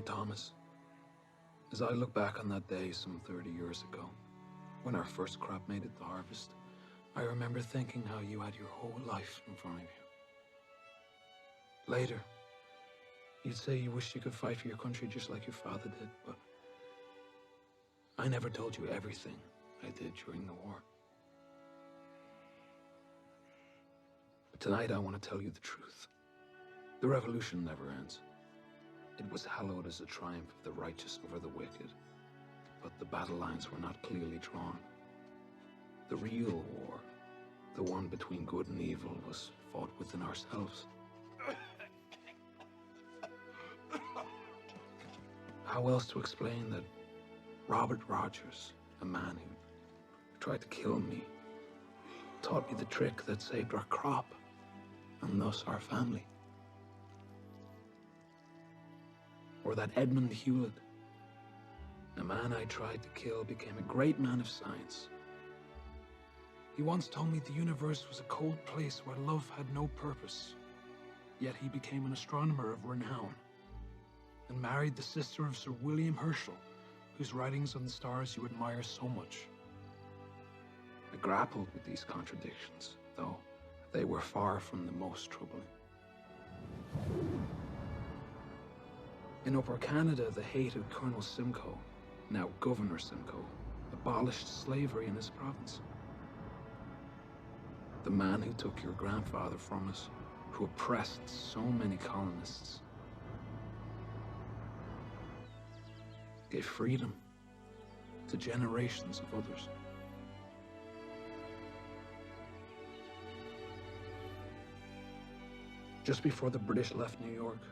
Dear Thomas, as I look back on that day some 30 years ago, when our first crop made it to harvest, I remember thinking how you had your whole life in front of you. Later, you'd say you wished you could fight for your country just like your father did, but I never told you everything I did during the war. But tonight I want to tell you the truth. The revolution never ends. It was hallowed as a triumph of the righteous over the wicked, but the battle lines were not clearly drawn. The real war, the one between good and evil, was fought within ourselves. How else to explain that Robert Rogers, a man who tried to kill me, taught me the trick that saved our crop, and thus our family? Or that Edmund Hewlett, a man I tried to kill, became a great man of science. He once told me the universe was a cold place where love had no purpose, yet he became an astronomer of renown and married the sister of Sir William Herschel, whose writings on the stars you admire so much. I grappled with these contradictions, though they were far from the most troubling. In Upper Canada, the hated Colonel Simcoe, now Governor Simcoe, abolished slavery in his province. The man who took your grandfather from us, who oppressed so many colonists, gave freedom to generations of others. Just before the British left New York,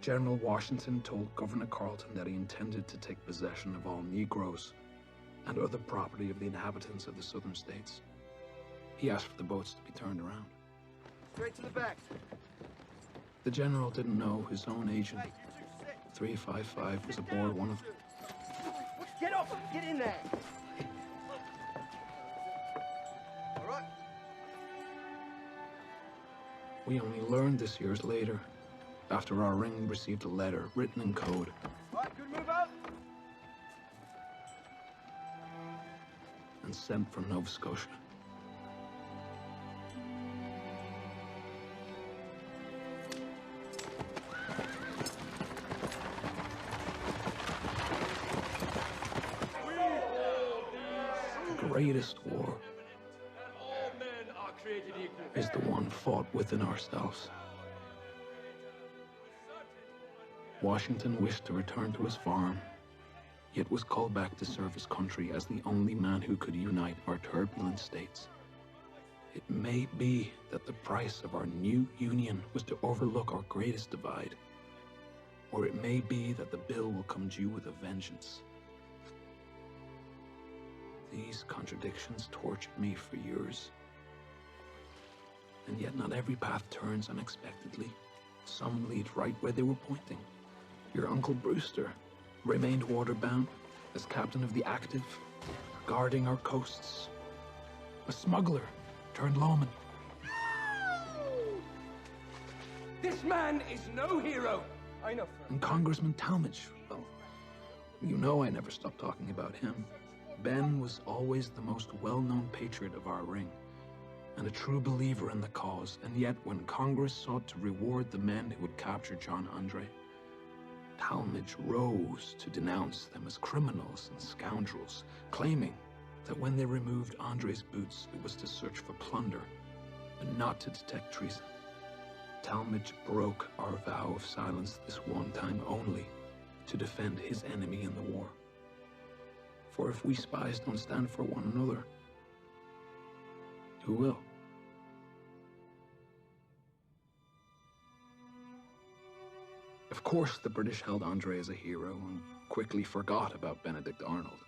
General Washington told Governor Carleton that he intended to take possession of all Negroes and other property of the inhabitants of the southern states. He asked for the boats to be turned around. Straight to the back. The general didn't know his own agent, 355, was aboard one of them. Get up! Get in there! All right. We only learned this years later, after our ring received a letter written in code. All right, good move out. And sent from Nova Scotia. The greatest war is the one fought within ourselves. Washington wished to return to his farm, yet was called back to serve his country as the only man who could unite our turbulent states. It may be that the price of our new union was to overlook our greatest divide, or it may be that the bill will come due with a vengeance. These contradictions tortured me for years. And yet not every path turns unexpectedly. Some lead right where they were pointing. Your Uncle Brewster remained waterbound as captain of the Active, guarding our coasts. A smuggler turned lawman. This man is no hero. I know. And Congressman Talmadge, well, you know I never stopped talking about him. Ben was always the most well-known patriot of our ring, and a true believer in the cause. And yet, when Congress sought to reward the men who had captured John Andre, Talmadge rose to denounce them as criminals and scoundrels, claiming that when they removed Andre's boots, it was to search for plunder and not to detect treason. Talmadge broke our vow of silence this one time only to defend his enemy in the war. For if we spies don't stand for one another, who will? Of course, the British held Andre as a hero and quickly forgot about Benedict Arnold.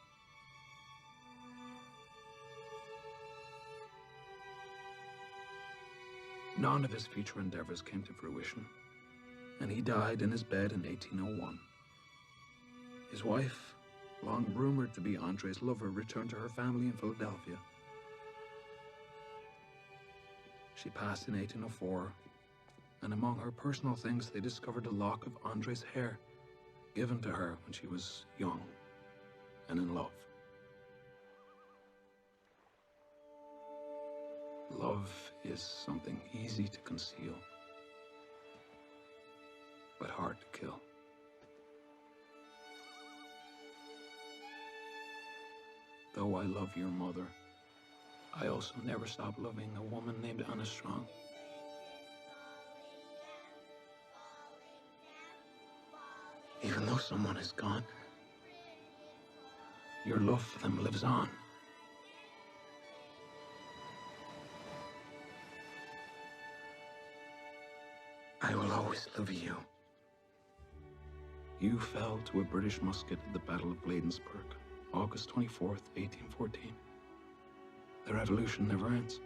None of his future endeavors came to fruition, and he died in his bed in 1801. His wife, long rumored to be Andre's lover, returned to her family in Philadelphia. She passed in 1804, and among her personal things they discovered a lock of Andre's hair given to her when she was young and in love. Love is something easy to conceal, but hard to kill. Though I love your mother, I also never stopped loving a woman named Anna Strong. Even though someone is gone, your love for them lives on. I will always love you. You fell to a British musket at the Battle of Bladensburg, August 24th, 1814. The revolution never ends.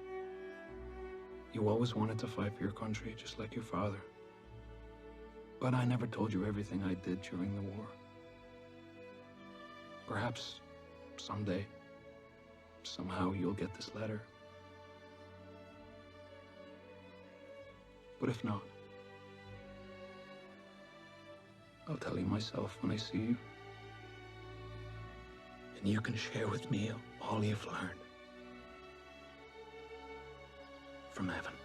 You always wanted to fight for your country, just like your father. But I never told you everything I did during the war. Perhaps someday, somehow you'll get this letter. But if not, I'll tell you myself when I see you. And you can share with me all you've learned from Evan.